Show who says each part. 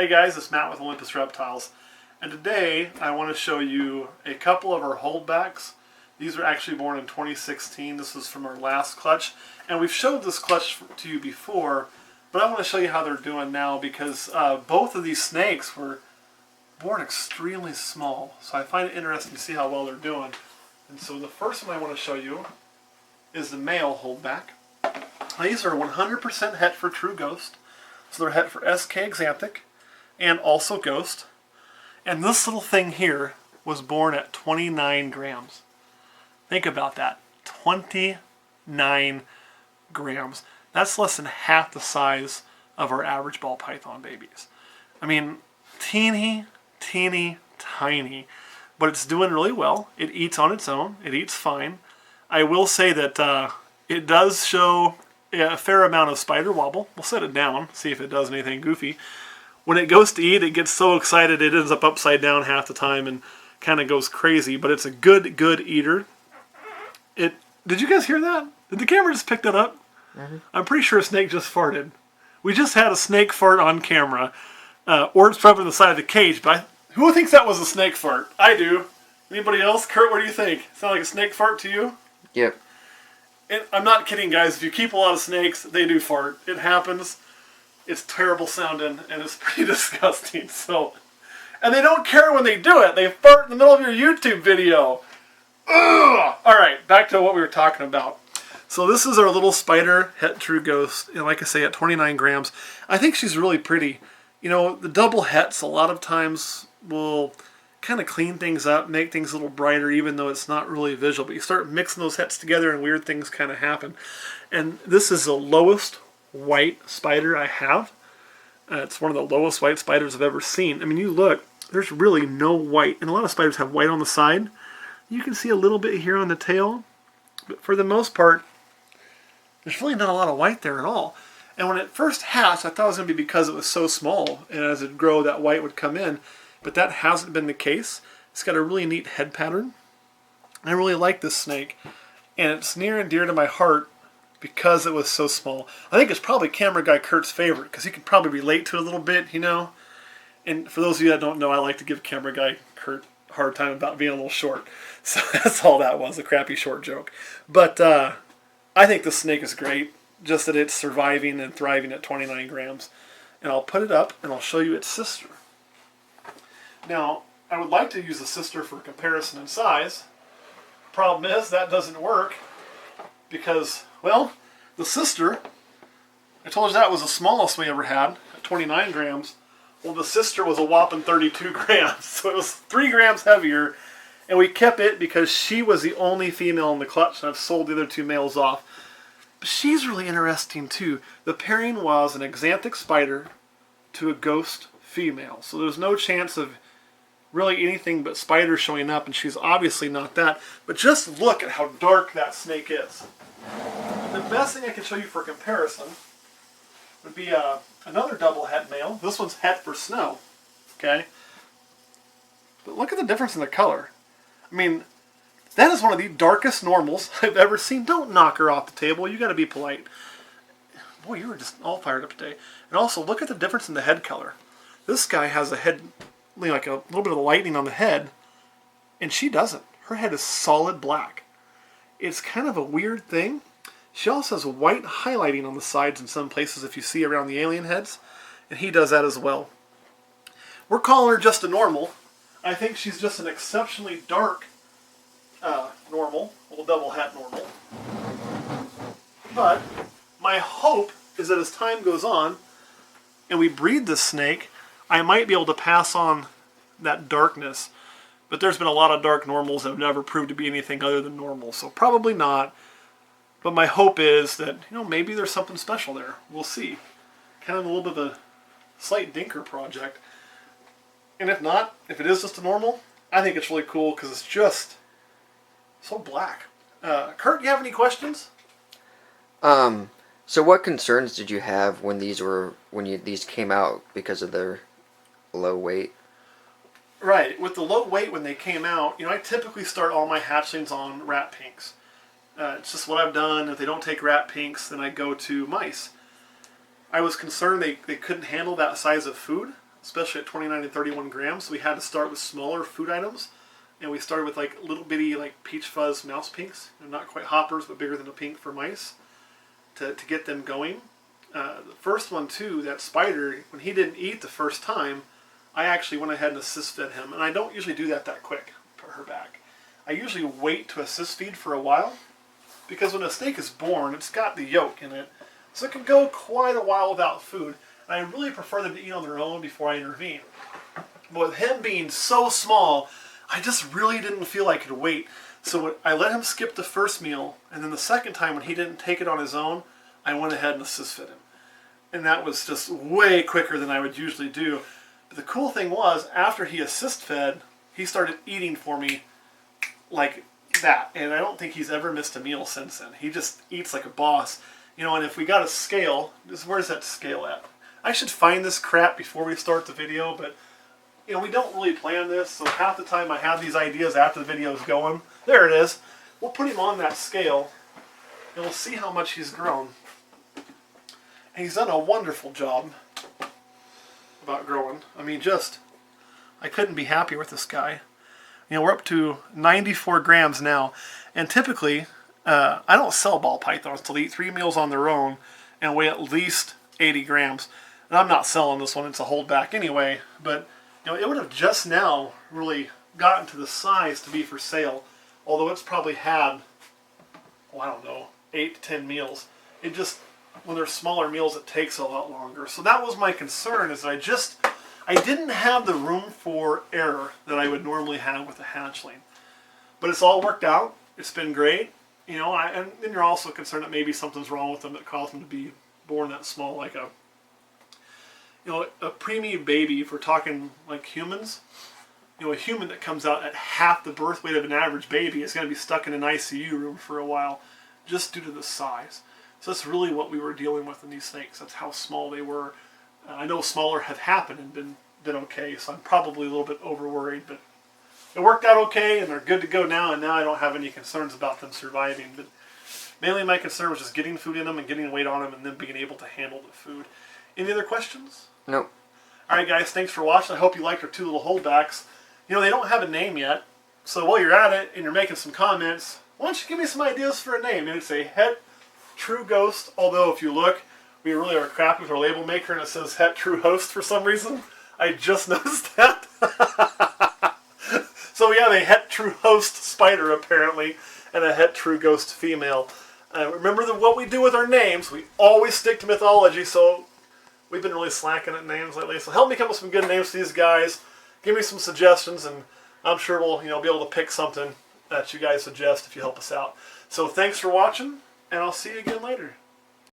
Speaker 1: Hey guys, it's Matt with Olympus Reptiles, and today I want to show you a couple of our holdbacks. These were actually born in 2016. This was from our last clutch, and we've showed this clutch to you before, but I want to show you how they're doing now because both of these snakes were born extremely small, so I find it interesting to see how well they're doing. And so the first one I want to show you is the male holdback. These are 100% het for true ghost, so they're het for SK Exanthic and also ghost. And this little thing here was born at 29 grams. Think about that, 29 grams. That's less than half the size of our average ball python babies. I mean, teeny, tiny, but it's doing really well. It eats on its own. It eats fine. I will say that it does show a fair amount of spider wobble. We'll set it down, see if it does anything goofy. When it goes to eat, it gets so excited it ends up upside down half the time and kind of goes crazy, but it's a good eater. Did you guys hear that? Did the camera just pick that up? Mm-hmm. I'm pretty sure a snake just farted. We just had a snake fart on camera, or it's probably on the side of the cage, but who thinks that was a snake fart? I do. Anybody else? Kurt, what do you think? Sound like a snake fart to you?
Speaker 2: Yep.
Speaker 1: And I'm not kidding, guys. If you keep a lot of snakes, they do fart. It happens. It's terrible sounding, and it's pretty disgusting. So, and they don't care when they do it. They fart in the middle of your YouTube video. Ugh! All right, back to what we were talking about. So this is our little spider het true ghost, and like I say, at 29 grams. I think she's really pretty. You know, the double hets a lot of times will kind of clean things up, make things a little brighter, even though it's not really visual. But you start mixing those hets together, and weird things kind of happen. And this is the lowest white spider I have. It's one of the lowest white spiders I've ever seen. I mean, you look, there's really no white, and a lot of spiders have white on the side. You can see a little bit here on the tail, but for the most part, there's really not a lot of white there at all. And when it first hatched, I thought it was going to be because it was so small, and as it grew, that white would come in, but that hasn't been the case. It's got a really neat head pattern. I really like this snake, and it's near and dear to my heart because it was so small. I think it's probably camera guy Kurt's favorite because he could probably relate to it a little bit, you know. And for those of you that don't know, I like to give camera guy Kurt a hard time about being a little short. So that's all that was, a crappy short joke. But I think the snake is great, just that it's surviving and thriving at 29 grams. And I'll put it up and I'll show you its sister. Now, I would like to use the sister for comparison in size. Problem is, that doesn't work because, well, the sister, I told you that was the smallest we ever had, at 29 grams. Well, the sister was a whopping 32 grams, so it was 3 grams heavier, and we kept it because she was the only female in the clutch, and I've sold the other 2 males off. But she's really interesting, too. The pairing was an Exanthic spider to a ghost female, so there's no chance of really anything but spiders showing up, and she's obviously not that. But just look at how dark that snake is. The best thing I can show you for comparison would be another double het male. This one's het for snow, okay? But look at the difference in the color. I mean, that is one of the darkest normals I've ever seen. Don't knock her off the table. You got to be polite. Boy, you were just all fired up today. And also, look at the difference in the head color. This guy has a head, like a little bit of lightning on the head, and she doesn't. Her head is solid black. It's kind of a weird thing. She also has white highlighting on the sides in some places if you see around the alien heads, and he does that as well. We're calling her just a normal. I think she's just an exceptionally dark normal, little double hat normal. But my hope is that as time goes on and we breed this snake, I might be able to pass on that darkness. But there's been a lot of dark normals that have never proved to be anything other than normal, so probably not. But my hope is that, you know, maybe there's something special there. We'll see. Kind of a little bit of a slight dinker project. And if not, if it is just a normal, I think it's really cool because it's just so black. Kurt, you have any questions?
Speaker 2: So what concerns did you have when these came out because of their low weight?
Speaker 1: Right. With the low weight when they came out, you know, I typically start all my hatchlings on rat pinks. It's just what I've done. If they don't take rat pinks, then I go to mice. I was concerned they couldn't handle that size of food. especially at 29 and 31 grams. So we had to start with smaller food items. And we started with like little bitty like peach fuzz mouse pinks. They're not quite hoppers, but bigger than a pink for mice to get them going. The first one too, that spider, when he didn't eat the first time, I actually went ahead and assist fed him. And I don't usually do that quick. Put her back. I usually wait to assist feed for a while, because when a snake is born, it's got the yolk in it. So it can go quite a while without food. And I really prefer them to eat on their own before I intervene. But with him being so small, I just really didn't feel I could wait. So I let him skip the first meal, and then the second time when he didn't take it on his own, I went ahead and assist fed him. And that was just way quicker than I would usually do. But the cool thing was, after he assist fed, he started eating for me like that. And I don't think he's ever missed a meal since then. He just eats like a boss. You know, and if we got a scale, where's that scale at? I should find this crap before we start the video, but you know, we don't really plan this, so half the time I have these ideas after the video is going. There it is. We'll put him on that scale, and we'll see how much he's grown. And he's done a wonderful job about growing. I mean, I couldn't be happier with this guy. You know, we're up to 94 grams now, and typically, I don't sell ball pythons till they eat 3 meals on their own and weigh at least 80 grams. And I'm not selling this one, it's a holdback anyway, but you know, it would have just now really gotten to the size to be for sale, although it's probably had, I don't know, 8 to 10 meals. It just, when there's smaller meals, it takes a lot longer. So that was my concern, is that I didn't have the room for error that I would normally have with a hatchling. But it's all worked out. It's been great. You know, and then you're also concerned that maybe something's wrong with them that caused them to be born that small, like a preemie baby, if we're talking like humans, you know, a human that comes out at half the birth weight of an average baby is going to be stuck in an ICU room for a while, just due to the size. So that's really what we were dealing with in these snakes. That's how small they were. I know smaller have happened and been okay, so I'm probably a little bit over worried, but it worked out okay, and they're good to go now, and now I don't have any concerns about them surviving. But mainly my concern was just getting food in them and getting weight on them and then being able to handle the food. Any other questions?
Speaker 2: Nope.
Speaker 1: Alright guys, thanks for watching. I hope you liked our 2 little holdbacks. You know, they don't have a name yet, so while you're at it and you're making some comments, why don't you give me some ideas for a name? Maybe say Het True Ghost, although if you look, we really are crappy with our label maker and it says Het True Host for some reason. I just noticed that. So we have a Het True Host spider apparently, and a Het True Ghost female. Remember what we do with our names, we always stick to mythology, so we've been really slacking at names lately, so help me come up with some good names for these guys. Give me some suggestions, and I'm sure we'll be able to pick something that you guys suggest if you help us out. So thanks for watching, and I'll see you again later.